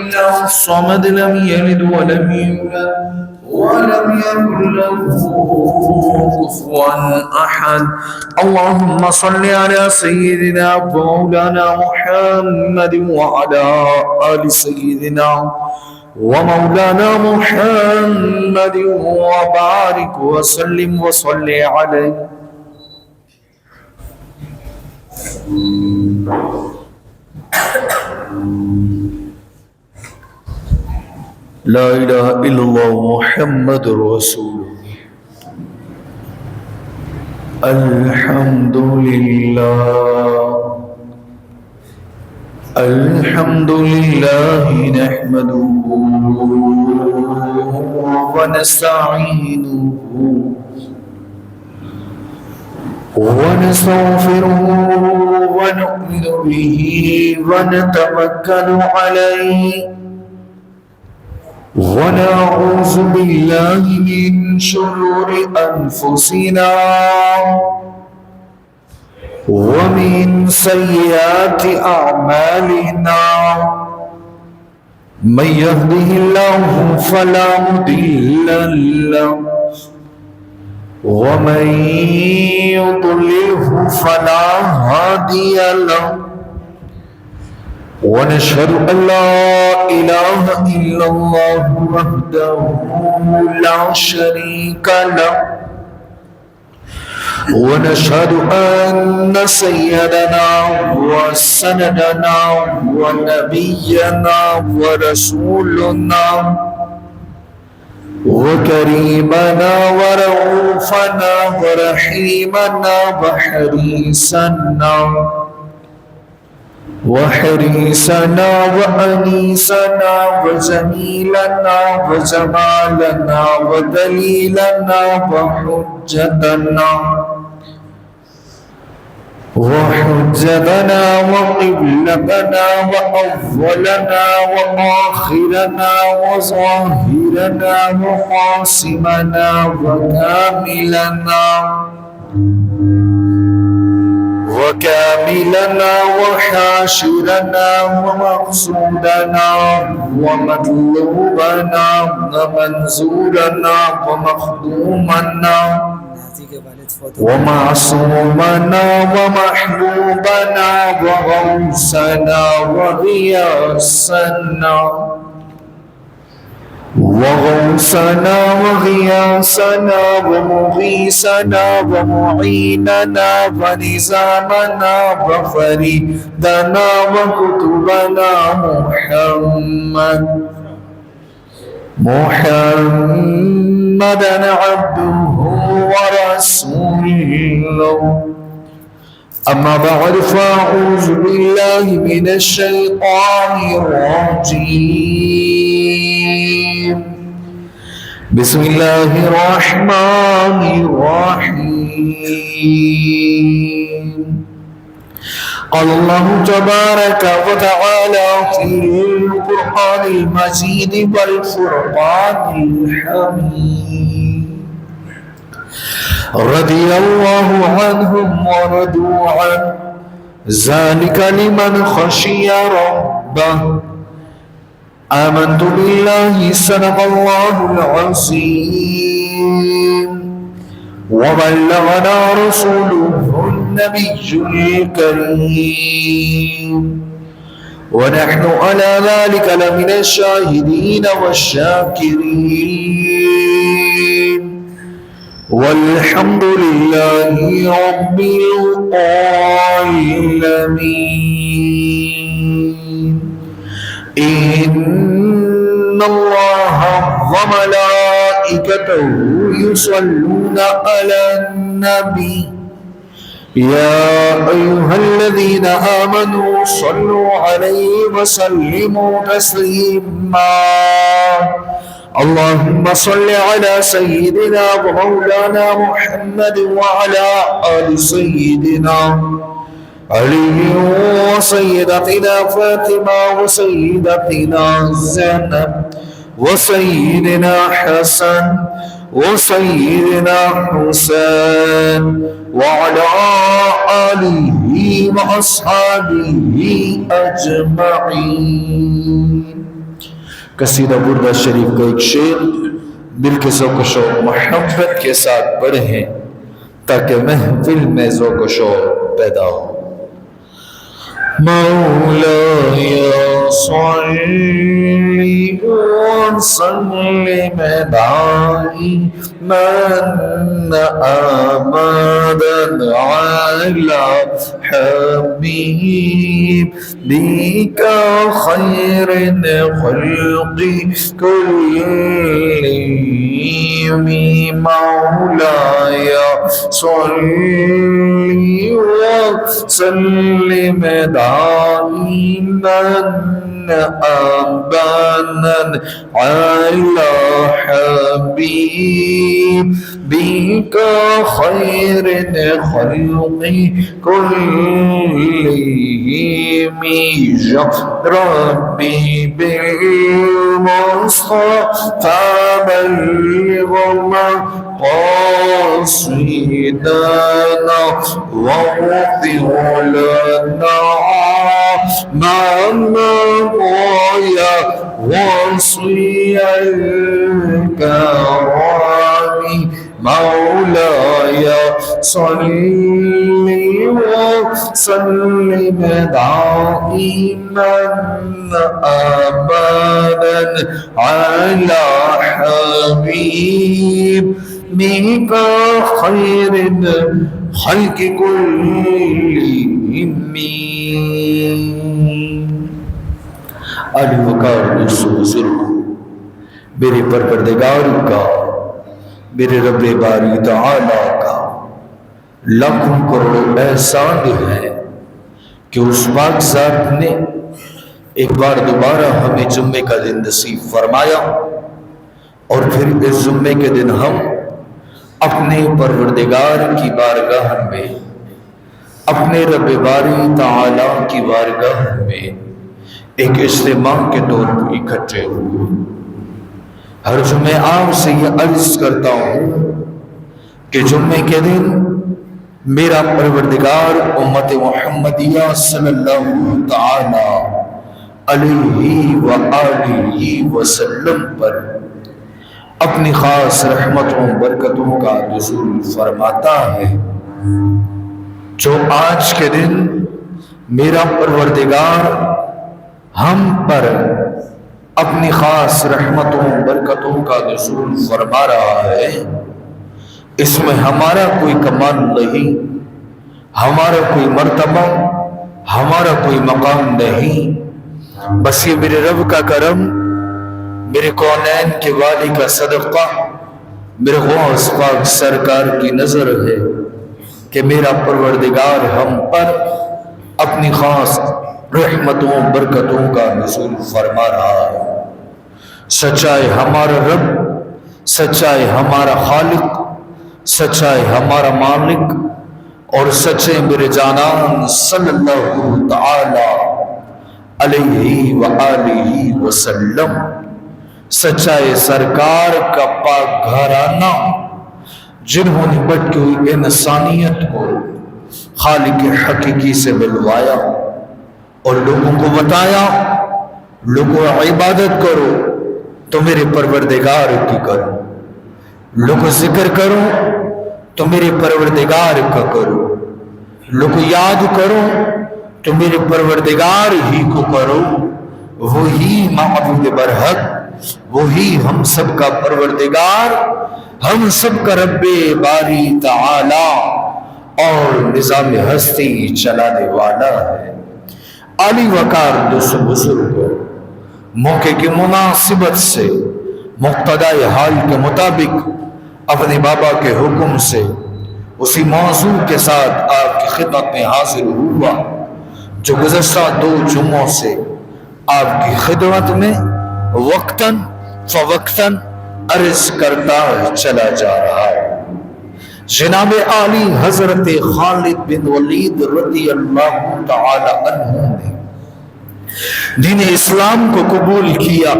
الله الصمد لم يلد ولم يولد ولم يكن له كفوا أحد. اللهم صل على سيدنا ومولانا محمد وعلى آل سيدنا ومولانا محمد وبارك وسلم وصل عليه. لا إله إلا الله محمد رسول الله. الحمد لله الحمد لله نحمده ونستعينه ونستغفره ونؤمن به ونتوكل عليه ونعوذ بالله من شرور أنفسنا ومن سيئات أعمالنا. من يهده الله فلا مضل له ومن يضلله فلا هادي له. ونشهد أن لا إله إلا الله وحده لا شريك له. ونشهد أن سيدنا وسندنا ونبينا ورسولنا وكريمنا ورؤوفنا ورحيمنا وحريصنا وأنيسنا وجميلنا وجمالنا ودليلنا وحجتنا وقبلتنا وأولنا وآخرنا وظاهرنا وقاسمنا وكاملنا وحاشرنا ومقصودنا ومطلوبنا ومنزولنا ومخدومنا ومعصومنا ومحبوبنا وغوثنا وغياثنا ومغيثنا ومعيننا ونظامنا وفريدنا وكتبنا محمدا عبده ورسوله. أما بعد فأعوذ بالله من الشيطان الرجيم. بسم الله الرحمن الرحيم. قال الله تبارك وتعالى في القرآن المجيد والفرقان الحميد: رضي الله عنهم ورضوا عنه ذلك لمن خشي ربه. آمنت بالله صدق الله العظيم وبلغنا رسوله النبي الكريم ونحن على ذلك لمن الشاهدين والشاكرين والحمد لله رب العالمين. إن الله وملائكته يصلون على النبي يا أيها الذين آمنوا صلوا عليه وسلموا تسليما. اللهم صل على سيدنا ومولانا محمد وعلى آل سيدنا علي وسيدتنا فاطمة وسيدتنا زينب وسيدنا حسن وسيدنا حسين وعلى آله وأصحابه أجمعين. قصیدہ بردہ شریف کا ایک شعر دل کے ذوق و شوق محبت کے ساتھ پڑھیں تاکہ محفل میں ذوق و شوق پیدا ہو۔ مولاي صل وسلم دائما أبدا على حبيبك خير الخلق كلهم مولاي صل وسلم دائما أبدا على حبيبك خير الخلق كلهم ربي بالمصطفى بلغ مقاصدنا واغفر لنا ما مضى وصي الكرام مولاي صل وسلم دائما أبدا على حبيبك خير الخلق كلهم۔ علی وقار دوستو بزرگ، میرے پروردگار کا، میرے رب باری تعالی کا لاکھوں کروڑوں احسان ہے کہ اس پاک ذات نے ایک بار دوبارہ ہمیں جمعے کا دن نصیب فرمایا، اور پھر اس جمعے کے دن ہم اپنے پروردگار کی بارگاہ میں، اپنے رب باری تعالی کی بارگاہ میں ایک اجتماع کے طور پر اکٹھے ہوئے۔ ہر جمعے آپ سے یہ عرض کرتا ہوں کہ جمعے کے دن میرا پروردگار امت محمدیہ صلی اللہ تعالی علیہ وآلہ وسلم پر اپنی خاص رحمتوں برکتوں کا نزول فرماتا ہے۔ جو آج کے دن میرا پروردگار ہم پر اپنی خاص رحمتوں برکتوں کا نزول فرما رہا ہے، اس میں ہمارا کوئی کمال نہیں، ہمارا کوئی مرتبہ، ہمارا کوئی مقام نہیں، بس یہ میرے رب کا کرم، میرے کونین کے والی کا صدقہ، میرے غوث پاک سرکار کی نظر ہے کہ میرا پروردگار ہم پر اپنی خاص رحمتوں برکتوں کا نزول فرما رہا ہے۔ سچائے ہمارا رب، سچائے ہمارا خالق، سچائے ہمارا مالک، اور سچے میرے جانان صلی اللہ تعالی علیہ وآلہ وسلم، سچائے سرکار کا پاک گھرانہ، جنہوں نے بٹکی ہوئی انسانیت کو خالق حقیقی سے ملوایا اور لوگوں کو بتایا، لوگوں عبادت کرو تو میرے پروردگار کی کرو، لوگوں ذکر کرو تو میرے پروردگار کا کرو، لوگوں یاد کرو تو میرے پروردگار ہی کو کرو، وہی معبود برحق، وہی ہم سب کا پروردگار، ہم سب کا رب باری تعالی اور نظام ہستی چلانے والا ہے۔ علی وقار دوستو بزرگ، موقع کی مناسبت سے مقتضائے حال کے مطابق اپنے بابا کے حکم سے اسی موضوع کے ساتھ آپ کی خدمت میں حاضر ہوا جو گزشتہ 2 جمعوں سے آپ کی خدمت میں وقتاً فوقتاً عرض کرتا چلا جا رہا ہے۔ جناب عالی حضرت خالد بن ولید رضی اللہ تعالی عنہ نے دین اسلام کو قبول کیا۔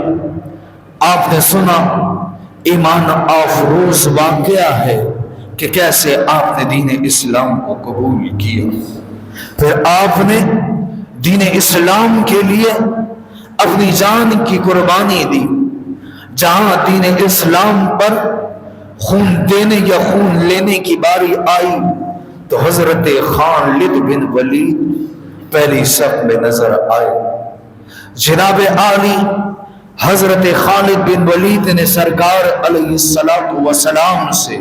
آپ نے سنا ایمان افروز واقعہ ہے کہ کیسے آپ نے دین اسلام کو قبول کیا، پھر آپ نے دین اسلام کے لیے اپنی جان کی قربانی دی. جہاں دین اسلام پر خون دینے یا خون لینے کی باری آئی تو حضرت خالد بن ولید پہلی صف میں نظر آئے. جناب عالی حضرت خالد بن ولید نے سرکار علیہ السلام سے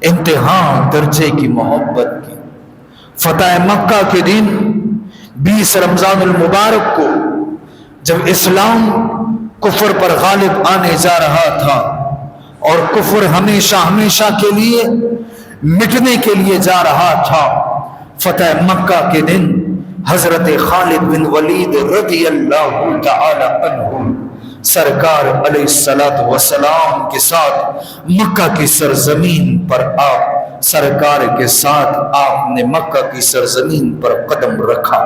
انتہا درجے کی محبت کی. فتح مکہ کے دن 20 رمضان المبارک کو جب اسلام کفر پر غالب آنے جا رہا تھا اور کفر ہمیشہ ہمیشہ کے لیے مٹنے کے لیے جا رہا تھا، فتح مکہ کے دن حضرت خالد بن ولید رضی اللہ تعالی عنہ سرکار علیہ السلام کے ساتھ مکہ کی سرزمین پر آپ سرکار کے ساتھ آپ نے مکہ کی سرزمین پر قدم رکھا.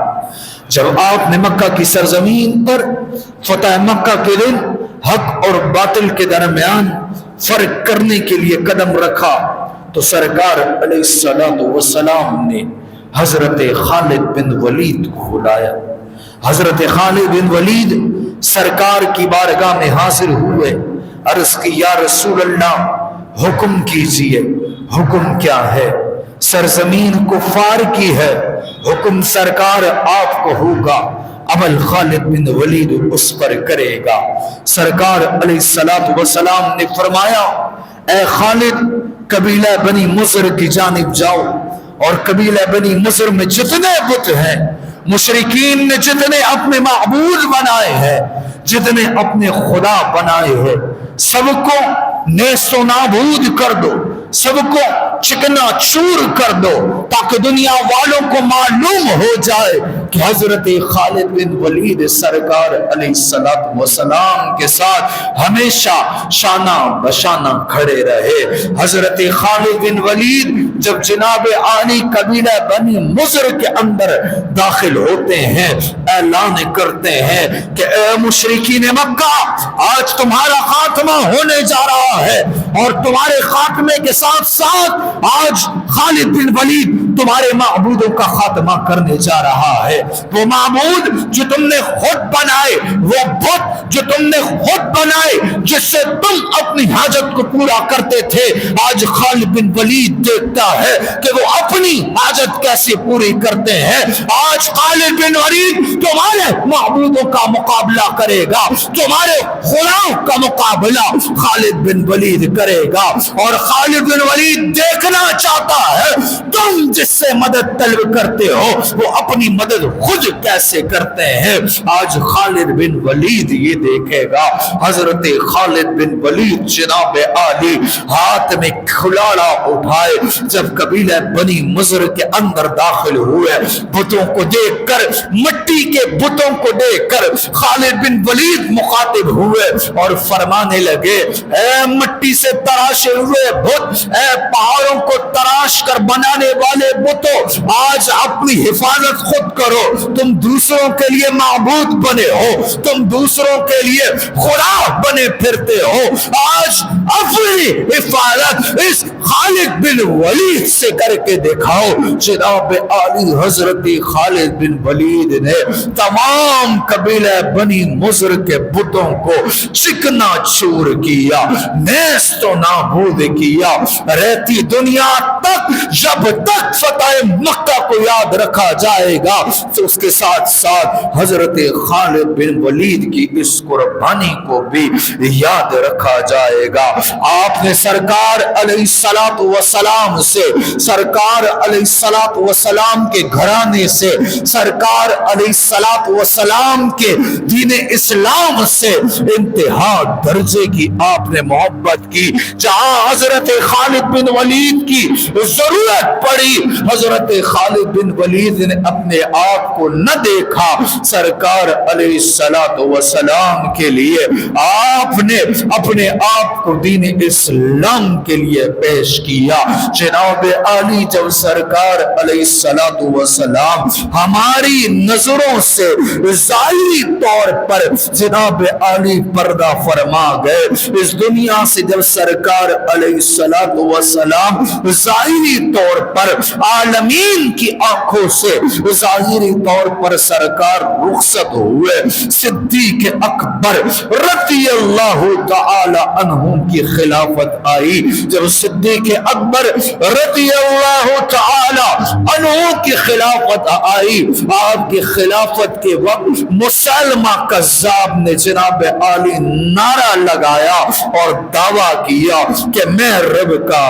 جب آپ نے مکہ کی سرزمین پر فتح مکہ کے دن حق اور باطل کے درمیان فرق کرنے کے لیے قدم رکھا تو سرکار علیہ السلام نے حضرت خالد بن ولید کو بلایا. حضرت خالد بن ولید سرکار کی بارگاہ میں حاضر ہوئے. عرض کی یا رسول اللہ حکم کیجئے. حکم کیا ہے؟ سرزمین کفار کی ہے، حکم سرکار آپ کو ہوگا، عمل خالد بن ولید اس پر کرے گا. سرکار علیہ السلام نے فرمایا اے خالد قبیلہ بنی مضر کی جانب جاؤ اور قبیلہ بنی مضر میں جتنے بت ہیں، مشرکین نے جتنے اپنے معبود بنائے ہیں، جتنے اپنے خدا بنائے ہیں، سب کو نیست و نابود کر دو، سب کو چکنا چور کر دو تاکہ دنیا والوں کو معلوم ہو جائے کہ حضرت خالد بن ولید سرکار علیہ السلام کے ساتھ ہمیشہ شانہ بشانہ کھڑے رہے. حضرت خالد بن ولید جب جناب عالی قبیلہ بنی مضر کے اندر داخل ہوتے ہیں، اعلان کرتے ہیں کہ اے مشرکین مکہ، آج تمہارا خاتمہ ہونے جا رہا ہے اور تمہارے خاتمے کے ساتھ ساتھ آج خالد بن ولید تمہارے معبودوں کا خاتمہ کرنے جا رہا ہے. وہ معبود جو تم نے خود بنائے، وہ بت جو تم نے خود بنائے، جس سے تم اپنی حاجت کو پورا کرتے تھے، آج خالد بن ولید دیکھتا ہے کہ وہ اپنی حاجت کیسے پوری کرتے ہیں. آج خالد بن ولید تمہارے معبودوں کا مقابلہ کرے گا، تمہارے خداؤں کا مقابلہ خالد بن ولید کرے گا. اور خالد بن ولید دیکھنا چاہتا ہے تم جس سے مدد طلب کرتے ہو وہ اپنی مدد خود کیسے کرتے ہیں. آج خالد بن ولید یہ دیکھے گا. حضرت خالد بن ولید جناب عالی ہاتھ میں کھلاڑا اٹھائے جب قبیلہ بنی مضر کے اندر داخل ہوئے، بتوں کو دیکھ کر، مٹی کے بتوں کو دیکھ کر خالد بن ولید مخاطب ہوئے اور فرمانے لگے اے مٹی سے تراشے ہوئے بت، اے پہاڑوں کو تراش کر بنانے والے بتوں، آج اپنی حفاظت خود کرو. تم دوسروں کے لیے معبود بنے ہو، تم دوسروں کے لیے خدا بنے پھرتے ہو. آج اپنی حفاظت اس خالد بن ولید سے کر کے دکھاؤ. جناب عالی حضرت خالد بن ولید نے تمام قبیلہ بنی مضر کے بتوں کو چکنا چور کیا، نیست و نابود کیا. رہتی دنیا تک جب تک فتح مکہ کو یاد رکھا جائے گا تو اس کے ساتھ ساتھ حضرت خالد بن ولید کی اس قربانی کو بھی یاد رکھا جائے گا. آپ نے سرکار علیہ السلام سے، سرکار علیہ السلام کے گھرانے سے، سرکار علیہ السلام کے دین اسلام سے انتہا درجے کی آپ نے محبت کی. جہاں حضرت خالد بن ولید کی ضرورت پڑی، حضرت خالد بن ولید نے اپنے آپ کو نہ دیکھا، سرکار علیہ السلام کے لیے آپ نے اپنے آپ کو دین اسلام کے لیے پیش پیش کیا۔ جناب عالی جب سرکار علیہ السلام ہماری نظروں سے ظاہری طور پر جناب عالی پردہ فرما گئے، اس دنیا سے جب سرکار علیہ السلام ظاہری طور پر عالمین کی آنکھوں سے ظاہری طور پر سرکار رخصت ہوئے، صدیق اکبر رضی اللہ تعالی عنہ کی خلافت آئی۔ جب صدیق اکبر رضی اللہ تعالی عنہ کی خلافت آئی، آپ کی خلافت کے وقت مسلمہ کذاب نے جناب عالی نعرہ لگایا اور دعویٰ کیا کہ میں رب کا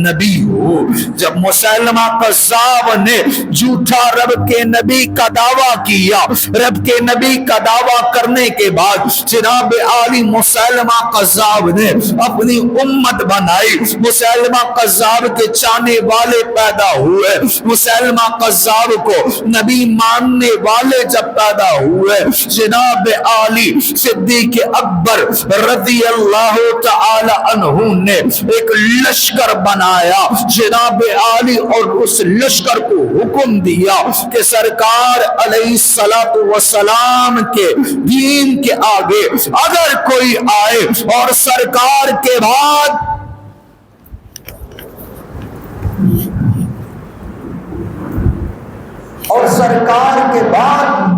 نبی ہوں۔ جب مسلمہ کذاب نے جھوٹا رب کے نبی کا دعویٰ کیا، رب کے نبی کا دعویٰ کرنے کے بعد جناب عالی مسلمہ کذاب نے اپنی امت بنائی، مسلمہ کذاب کے چاہنے والے پیدا ہوئے، مسلمہ کذاب کو نبی ماننے والے جب پیدا ہوئے، جناب عالی صدیق اکبر رضی اللہ تعالی عنہ نے ایک لشکر بنایا جناب عالی، اور اس لشکر کو حکم دیا کہ سرکار علیہ السلام کے دین کے آگے اگر کوئی آئے اور سرکار کے بعد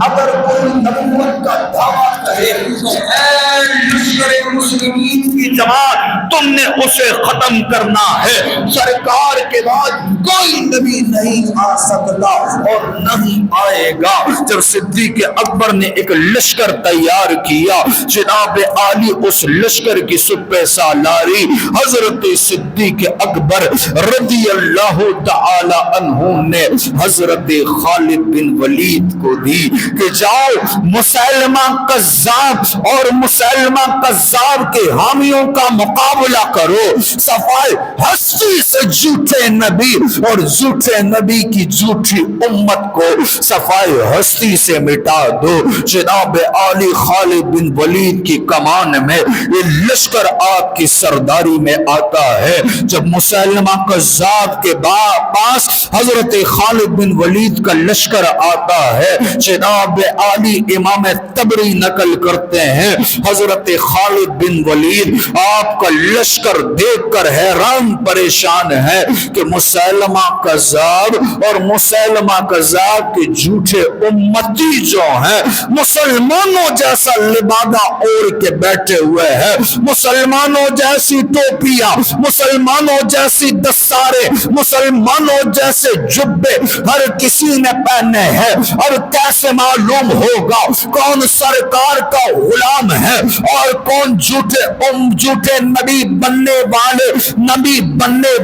اگر کوئی نبوت کا دعویٰ کرے تو اے لشکر مسلمین کی جماعت تم نے اسے ختم کرنا ہے، سرکار کے بعد کوئی نبی نہیں آ سکتا اور نہیں آئے گا۔ جب صدیق اکبر نے ایک لشکر تیار کیا، جناب عالی اس لشکر کی سپہ سالاری حضرت صدیق اکبر رضی اللہ تعالی عنہ نے حضرت خالد بن ولید کو دی کہ جاؤ مسلمہ کذاب اور مسلمہ کذاب کے حامیوں کا مقابلہ کرو، صفائے ہستی سے جھوٹے نبی اور جھوٹے نبی کی جھوٹی امت کو صفائے ہستی سے مٹا دو۔ جناب عالی خالد بن ولید کی کمان میں یہ لشکر آپ کی سرداری میں آتا ہے۔ جب مسلمہ کذاب کے پاس حضرت خالد بن ولید کا لشکر آتا ہے، جناب عالی امام تبری نقل کرتے ہیں حضرت خالد بن ولید آپ کا لشکر دیکھ کر حیران پریشان ہے کہ مسلمہ کذاب اور مسلمہ کذاب کے جھوٹے امتی جو ہیں مسلمانوں جیسا لبادہ اوڑھ کے بیٹھے ہوئے ہیں، مسلمانوں جیسی ٹوپیاں، مسلمانوں جیسی دستاریں، مسلمانوں جیسے جبے ہر کسی نے پہنے ہیں۔ اب کیسے معلوم ہوگا کون سرکار کا غلام ہے اور کون جھوٹے نبی بننے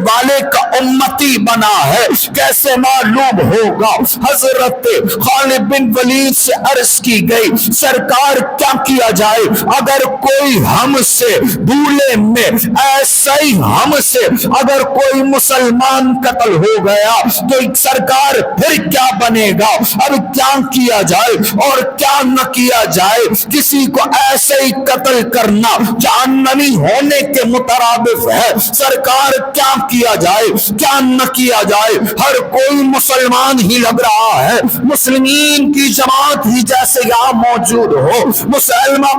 والے کا امتی بنا ہے؟ کیسے معلوم ہوگا؟ حضرت خالد بن ولید سے عرض کی گئی سرکار کیا کیا جائے اگر کوئی ہم سے بھولے میں ایسا ہی ہم سے اگر کوئی مسلمان قتل ہو گیا تو سرکار پھر کیا بنے گا؟ اب کیا کیا جائے اور کیا نہ کیا جائے؟ کسی کو ایسے ہی قتل کرنا جہنمی ہونے کے مترادف ہے، سرکار کیا کیا جائے کیا نہ کیا جائے؟ ہر کوئی مسلمان ہی لگ رہا ہے، مسلمین کی جماعت ہی جیسے یہاں موجود ہو، مسلمہ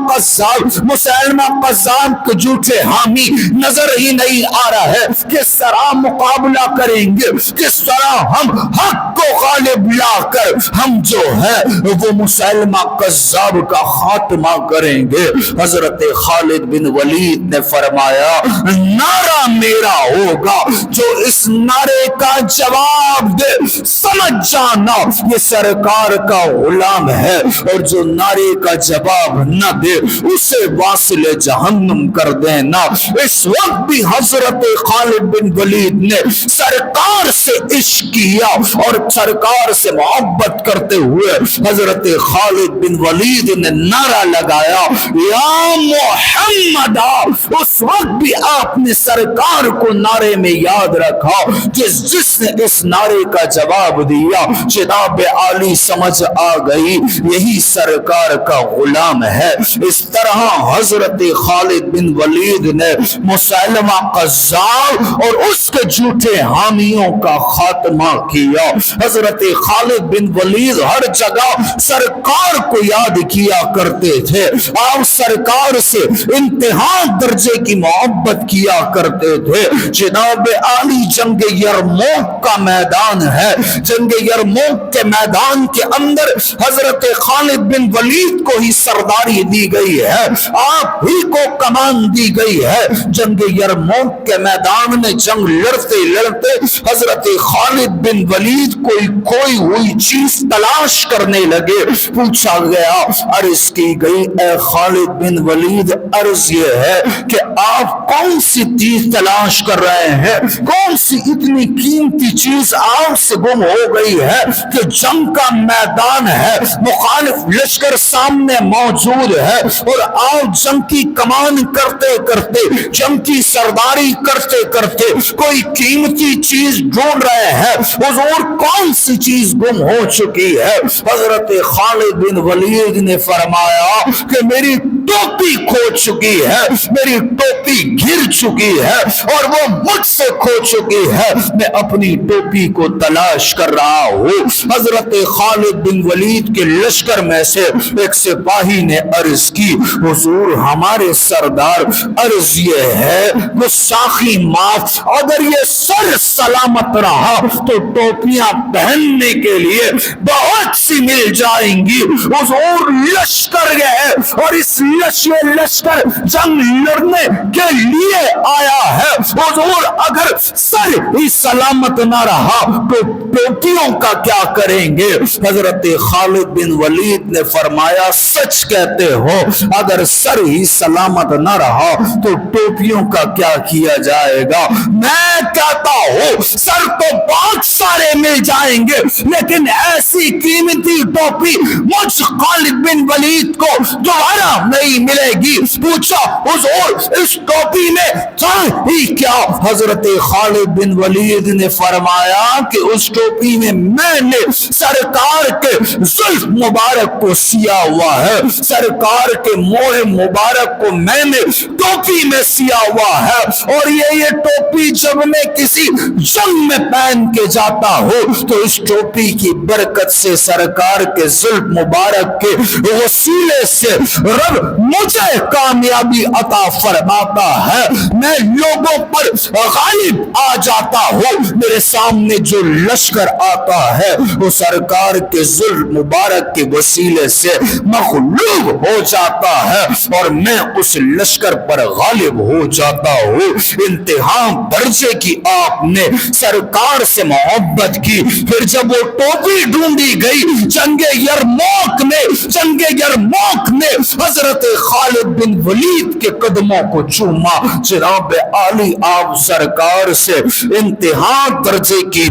قذاب کے جھوٹے حامی نظر ہی نہیں آ رہا ہے، کس طرح مقابلہ کریں گے؟ کس طرح ہم حق کو غالب لا کر ہم جو ہے وہ مسلمہ قذاب کا خاتمہ کریں گے؟ حضرت خالد بن ولید نے فرمایا نعرہ میرا ہوگا، جو اس نعرے کا جواب دے سمجھ جانا یہ سرکار کا غلام ہے، اور جو نعرے کا جواب نہ دے اسے واصل جہنم کر دینا۔ اس وقت بھی حضرت خالد بن ولید نے سرکار سے عشق کیا اور سرکار سے محبت کرتے ہوئے حضرت خالد بن ولید نے نعرہ لگایا یا محمد، اس وقت بھی آپ نے سرکار کو نعرے میں یاد رکھا۔ جس نے اس نعرے کا جواب دیا، جناب عالی سمجھ آ گئی یہی سرکار کا غلام ہے۔ اس طرح حضرت خالد بن ولید نے مسیلمہ قذاب اور اس کے جھوٹے حامیوں کا خاتمہ کیا۔ حضرت خالد بن ولید ہر جگہ سرکار کو یاد کیا کرتے تھے، آپ سرکار سے انتہا درجے کی محبت کیا کرتے تھے۔ جناب عالی جنگ یرموک کا میدان ہے، جنگ یرموک کے میدان کے اندر حضرت خالد بن ولید کو ہی سرداری دی گئی ہے، آپ ہی کو کمان دی گئی ہے۔ جنگ یرموک کے میدان میں جنگ لڑتے لڑتے حضرت خالد بن ولید کوئی کھوئی ہوئی چیز تلاش کرنے لگے۔ پوچھا گیا، عرض کی گئی، اے خالد بن ولید، عرض یہ ہے کہ آپ کون سی چیز تلاش کر رہے ہیں؟ کون سی اتنی قیمتی چیز آپ سے گم ہو گئی ہے کہ جنگ کا میدان ہے، مخالف لشکر سامنے موجود ہے اور آپ جنگ کی کمان کرتے کرتے، جنگ کی سرداری کرتے کرتے کوئی قیمتی چیز ڈھونڈ رہے ہیں؟ حضور کون سی چیز گم ہو چکی ہے؟ حضرت خالد بن ولید نے فرمایا کہ میری ٹوپی کھو چکی ہے، میری ٹوپی گر چکی ہے اور وہ مجھ سے کھو چکی ہے، میں اپنی ٹوپی کو تلاش کر رہا ہوں۔ حضرت خالد بن ولید کے لشکر میں سے ایک سپاہی نے عرض کی، حضور ہمارے سردار، عرض یہ ہے گستاخی معاف، اگر یہ سر سلامت رہا تو ٹوپیاں پہننے کے لیے بہت سی مل جائیں گی۔ حضور لشکر گئے اور اس لشکر جنگ لڑنے کے لیے آیا ہے، حضور اگر سر ہی سلامت نہ رہا تو ٹوپیوں کا کیا کریں گے؟ حضرت خالد بن ولید نے فرمایا، سچ کہتے ہو، اگر سر ہی سلامت نہ رہا تو ٹوپیوں کا کیا کیا جائے گا؟ میں کہتا ہوں سر تو بہت سارے مل جائیں گے، لیکن ایسی قیمتی ٹوپی مجھ خالد بن ولید کو دوبارہ نہیں ملے گی۔ پوچھا، حضور اس ٹوپی میں تھا ہی کیا؟ حضرت خالد بن ولید نے فرمایا کہ اس ٹوپی میں نے سرکار کے زلف مبارک کو سیا ہوا ہے، سرکار کے منہ مبارک کو میں نے ٹوپی میں سیا ہوا ہے، اور یہ ٹوپی جب میں کسی جنگ میں پہن کے جاتا ہوں تو اس ٹوپی کی برکت سے سرکار کے زلف مبارک کے وسیلے سے رب مجھے کامیابی عطا فرماتا ہے، میں لوگوں پر غالب آ جاتا ہوں، میرے سامنے جو لشکر آتا ہے وہ سرکار کے زلف مبارک کے وسیلے سے مغلوب ہو جاتا ہے اور میں اس لشکر پر غالب ہو جاتا ہوں۔ انتہا درجے کی آپ نے سرکار سے محبت کی۔ پھر جب وہ ٹوپی ڈھونڈی گئی جنگ یرموک میں حضرت خالد بن ولید کے قدموں کو چوما۔ جناب عالی آپ سرکار سے انتہا درجے کی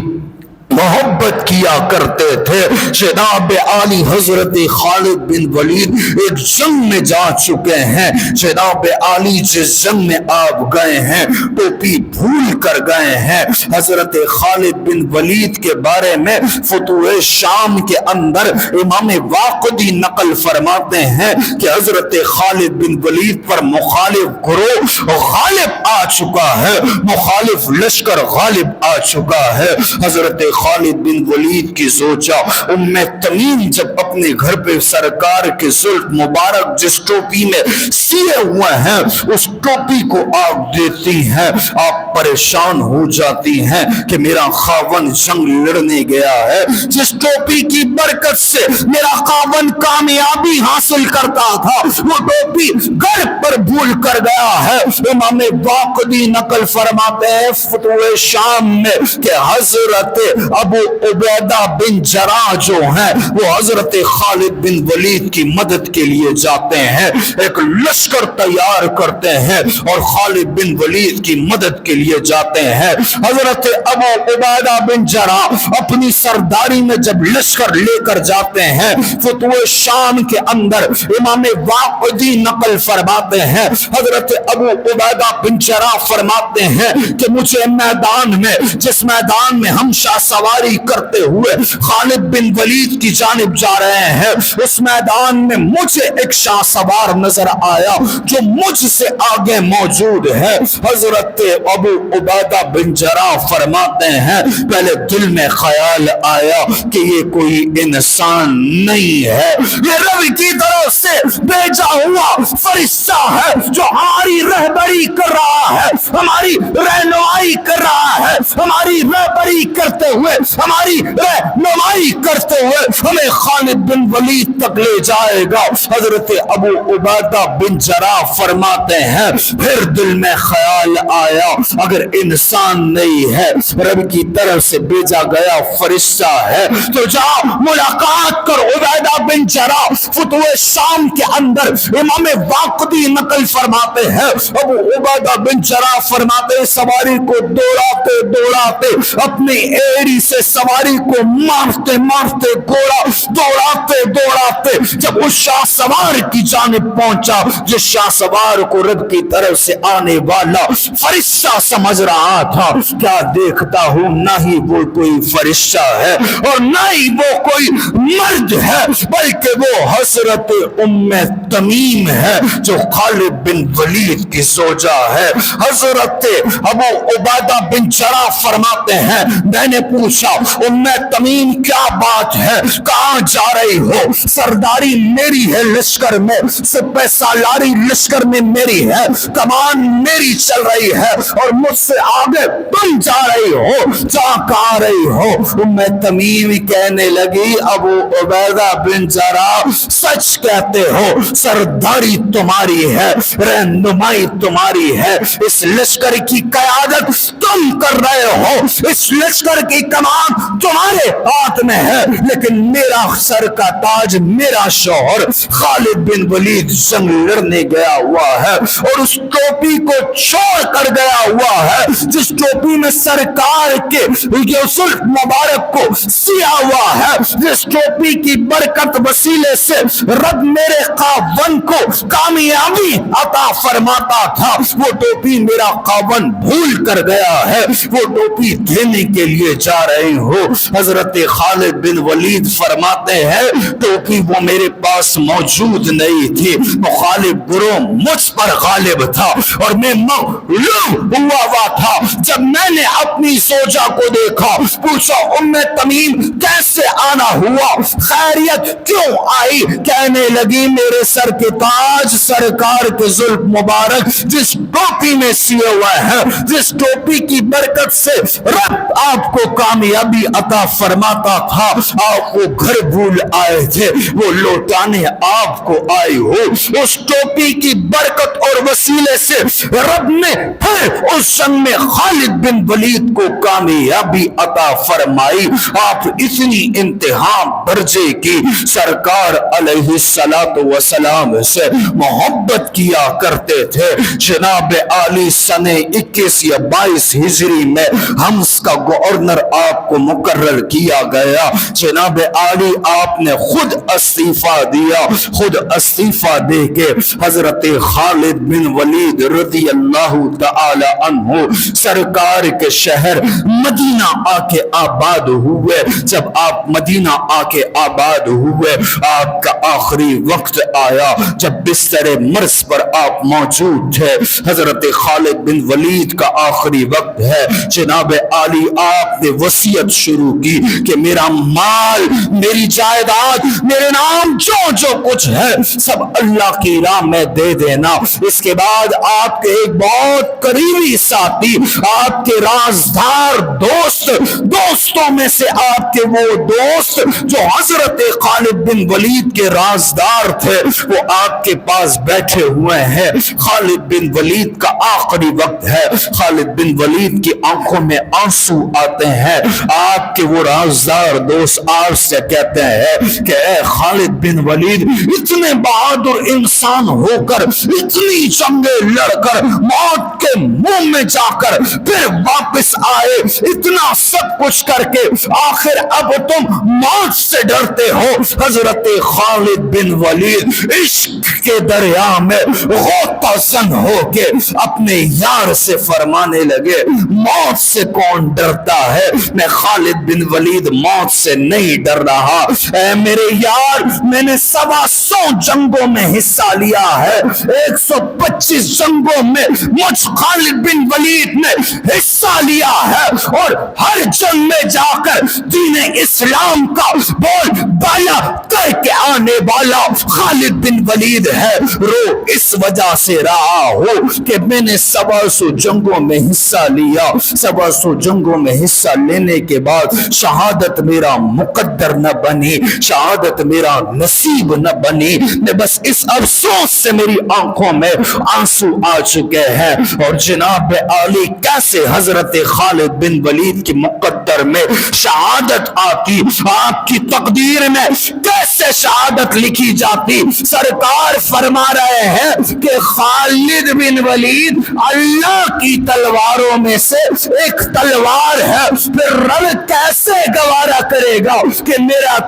محبت کیا کرتے تھے۔ جناب عالی حضرت خالد بن ولید ایک جنگ میں جا چکے ہیں، جناب عالی جس جنگ میں آپ گئے ہیں ٹوپی بھول کر گئے ہیں۔ حضرت خالد بن ولید کے بارے میں فتوح شام کے اندر امام واقدی نقل فرماتے ہیں کہ حضرت خالد بن ولید پر مخالف گروہ غالب آ چکا ہے، مخالف لشکر غالب آ چکا ہے۔ حضرت خالد بن ولید کی زوجہ ام تمیم جب اپنے گھر پہ سرکار کے زلف مبارک جس ٹوپی میں سیے ہوئے ہیں اس ٹوپی کو آپ دیتی ہیں، آپ پریشان ہو جاتی ہیں کہ میرا خاوند جنگ لڑنے گیا ہے، جس ٹوپی کی برکت سے میرا خاوند کامیابی حاصل کرتا تھا وہ ٹوپی گھر پر بھول کر گیا ہے۔ امام واقدی نقل فرماتے ہیں فتوح شام میں کہ حضرت ابو عبیدہ بن جراح جو ہیں وہ حضرت خالد بن ولید کی مدد کے لیے جاتے ہیں، ایک لشکر تیار کرتے ہیں اور خالد بن ولید کی مدد کے لیے جاتے ہیں۔ حضرت ابو عبیدہ بن جراح اپنی سرداری میں جب لشکر لے کر جاتے ہیں، فتوح شام کے اندر امام واقدی نقل فرماتے ہیں، حضرت ابو عبیدہ بن جراح فرماتے ہیں کہ مجھے میدان میں، جس میدان میں ہم شاہ سواری کرتے ہوئے خالد بن ولید کی جانب جا رہے ہیں، اس میدان میں مجھے ایک شاہ سوار نظر آیا جو مجھ سے آگے موجود ہے۔ حضرت ابو عبیدہ بن جراح فرماتے ہیں پہلے دل میں خیال آیا کہ یہ کوئی انسان نہیں ہے، یہ رب کی طرف سے بھیجا ہوا فرشتہ ہے جو ہماری رہبری کر رہا ہے، ہماری رہنمائی کر رہا ہے، ہماری رہبری کرتے ہوئے، ہماری رہنمائی کرتے ہوئے ہمیں خالد بن ولید تک لے جائے گا۔ حضرت ابو عبیدہ بن جراح فرماتے ہیں پھر دل میں خیال آیا اگر انسان نہیں ہے، رب کی طرف سے بھیجا گیا فرشتہ ہے تو جا ملاقات کر۔ عبیدہ بن جراح فتوح شام کے اندر امام واقدی نقل فرماتے ہیں، ابو عبیدہ بن جراح فرماتے ہیں سواری کو دوڑاتے دوڑاتے اپنی ایڑی سے سواری کو مارتے مارتے گھوڑا دوڑاتے دوڑاتے جب اس شاہ سوار کی جانب پہنچا، جس شاہ سوار کو رب کی طرف سے آنے والا فرشتہ سمجھ رہا تھا، کیا دیکھتا ہوں نہ ہی وہ کوئی فرشتہ ہے اور نہ ہی وہ کوئی مرد ہے، بلکہ وہ حضرت ام تمیم ہے جو خالد بن ولید کی زوجہ ہے۔ حضرت ابو عبیدہ بن جراح فرماتے ہیں میں نے پوچھا ام تمیم کیا بات ہے، کہاں جا رہی ہو؟ سرداری میری ہے لشکر میں، سپہ سالاری لشکر میں میری ہے، کمان میری چل رہی ہے اور مجھ سے آگے تم جا رہی ہو، جا کہاں رہی ہو؟ ام تمیم کہنے لگی ابو عبیدہ بن جراح سچ کہتے ہو، سرداری تمہاری ہے، رہنمائی تمہاری ہے، اس لشکر کی قیادت تم کر رہے ہو، اس لشکر کی کمان تمہارے ہاتھ میں ہے، لیکن میرا سر کا تاج میرا شوہر خالد بن ولید جنگ لڑنے گیا ہوا ہے اور اس ٹوپی کو چھوڑ کر گیا ہوا ہے جس ٹوپی میں سرکار کے یوسف مبارک کو سیا ہوا ہے، جس ٹوپی کی برکت وسیلے سے رب میرے خاون کو کامیابی عطا فرماتا تھا، وہ ٹوپی میرا خاون بھول کر گیا ہے، وہ ٹوپی دینے کے لیے جا رہے ہو۔ حضرت خالد بن ولید فرماتے ہیں ٹوپی وہ میرے پاس موجود نہیں تھی، مخالف گروہ مجھ پر غالب تھا اور میں مغلوب ہوا تھا۔ جب میں نے اپنی زوجہ کو دیکھا پوچھا ام تمیم کیسے آنا ہوا، خیریت کیوں آئی؟ کہنے لگی میرے سر کے تاج سرکار کے زلف مبارک جس ٹوپی میں سیے ہوئے ہیں، جس ٹوپی کی برکت سے رب آپ کو کامیابی عطا فرماتا تھا، آپ وہ گھر بھول آئے تھے، وہ لوٹانے آپ کو آئی ہو، اس ٹوپی کی برکت اور وسیلے سے رب نے پھر اس جنگ میں خالد بن ولید کو کامیابی عطا فرمائی۔ آپ اتنی انتہا درجے کی سرکار علیہ السلام سے محبت کیا کرتے تھے۔ جناب عالی سن 21 یا 22 ہجری میں ہمس کا گورنر آپ کو مقرر کیا گیا۔ جناب عالی آپ نے خود استعفیٰ دیا، خود استعفیٰ دے کے حضرت خالد بن ولید رضی اللہ تعالی عنہ سرکار کے شہر مدینہ آ کے آباد ہوئے۔ جب آپ مدینہ آ کے آباد ہوئے آپ کا آخری وقت آیا جب بستر مرض پر آپ موجود تھے، حضرت خالد بن ولید کا آخری وقت ہے۔ جناب عالی آپ نے وصیت شروع کی کہ میرا مال، میری جائیداد، میرے نام جو کچھ ہے سب اللہ کی راہ میں دے دینا۔ اس کے بعد آپ کے ایک بہت قریبی ساتھی، آپ کے رازدار دوستوں میں سے آپ کے وہ دوست جو حضرت خالد بن ولید کے رازدار تھے وہ آپ کے پاس بیٹھے ہوئے ہیں۔ خالد بن ولید کا آخری وقت ہے، خالد بن ولید کی آنکھوں میں آنسو آتے ہیں۔ آپ کے وہ رازدار دوست آپ سے کہتے ہیں کہ اے خالد بن ولید، اتنے بہادر انسان ہو کر، اتنی جنگیں لڑ کر، موت کے منہ میں جا کر پھر واپس آئے، اتنا سب کچھ کر کے آخر اب تم موت سے ڈرتے ہو۔ حضرت خالد بن ولید عشق کے دریا میں غوطہ زن ہو کے اپنے یار سے فرمانے لگے، موت سے کون ڈرتا ہے؟ میں خالد بن ولید موت سے نہیں ڈر رہا، اے میرے یار، میں نے 125 جنگوں میں حصہ لیا ہے، 125 جنگوں میں مجھ خالد بن ولید نے حصہ لیا ہے، اور ہر جنگ میں جا کر دین اسلام کا بول بالا کر کے آنے والا خالد بن ولید ہے۔ رو اس وجہ سے رہا ہو کہ میں نے 125 جنگوں میں حصہ لیا، 125 جنگوں میں حصہ لینے کے بعد شہادت میرا مقدر نہ بنی، شہادت میرا نصیب نہ بنی، میں بس اس افسوس سے میری آنکھوں میں آنسو آ چکے ہیں۔ اور جناب عالی کیسے حضرت خالد بن ولید کی مقدر میں شہادت آتی، آپ کی تقدیر میں کیسے شہادت لکھی جاتی؟ سرکار فرما رہے ہیں کہ خالد بن ولید اللہ کی تلواروں میں سے ایک تلوار ہے، پھر رب کیسے گوارا کرے گا کہ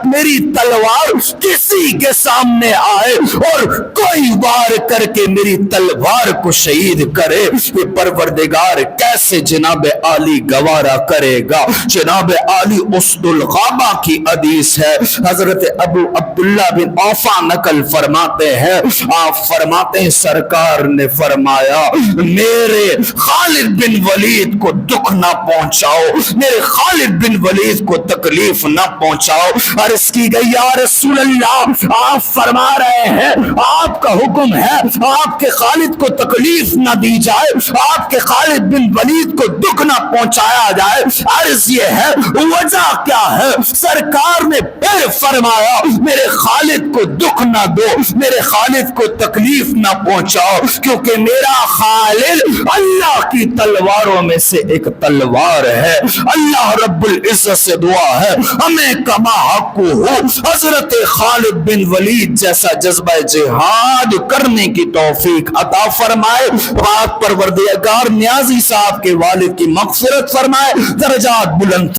میری تلوار کسی کے سامنے آئے اور کوئی وار کر کے میری تلوار کو شہید کرے؟ یہ پروردگار کیسے جناب عالی گوارا کرے گا؟ جناب عالی اسد الغابہ کی حدیث ہے، حضرت ابو عبداللہ بن اوفا نقل فرماتے ہیں، آپ فرماتے ہیں سرکار نے فرمایا میرے خالد بن ولید کو دکھ نہ پہنچاؤ، میرے خالد بن ولید کو تکلیف نہ پہنچاؤ۔ عرض کی گئی یا رسول اللہ، آپ فرما رہے ہیں آپ کا حکم ہے آپ کے خالد کو تکلیف نہ دی جائے، آپ کے خالد بن ولید کو دکھ نہ پہنچایا جائے، عرض یہ ہے وجہ کیا ہے؟ سرکار نے پھر فرمایا میرے خالد کو دکھ نہ دو، میرے خالد کو تکلیف نہ پہنچاؤ، کیونکہ میرا خالد اللہ کی تلواروں میں سے ایک تلوار ہے۔ اللہ رب العزت سے دعا ہے ہمیں کما حق ہو حضرت خالد بن ولید جیسا جذبہ جہاد کرنے کی توفیق عطا فرمائے۔ پاک پروردگار نیازی صاحب کے والد کی مغفرت فرمائے، درجات بلند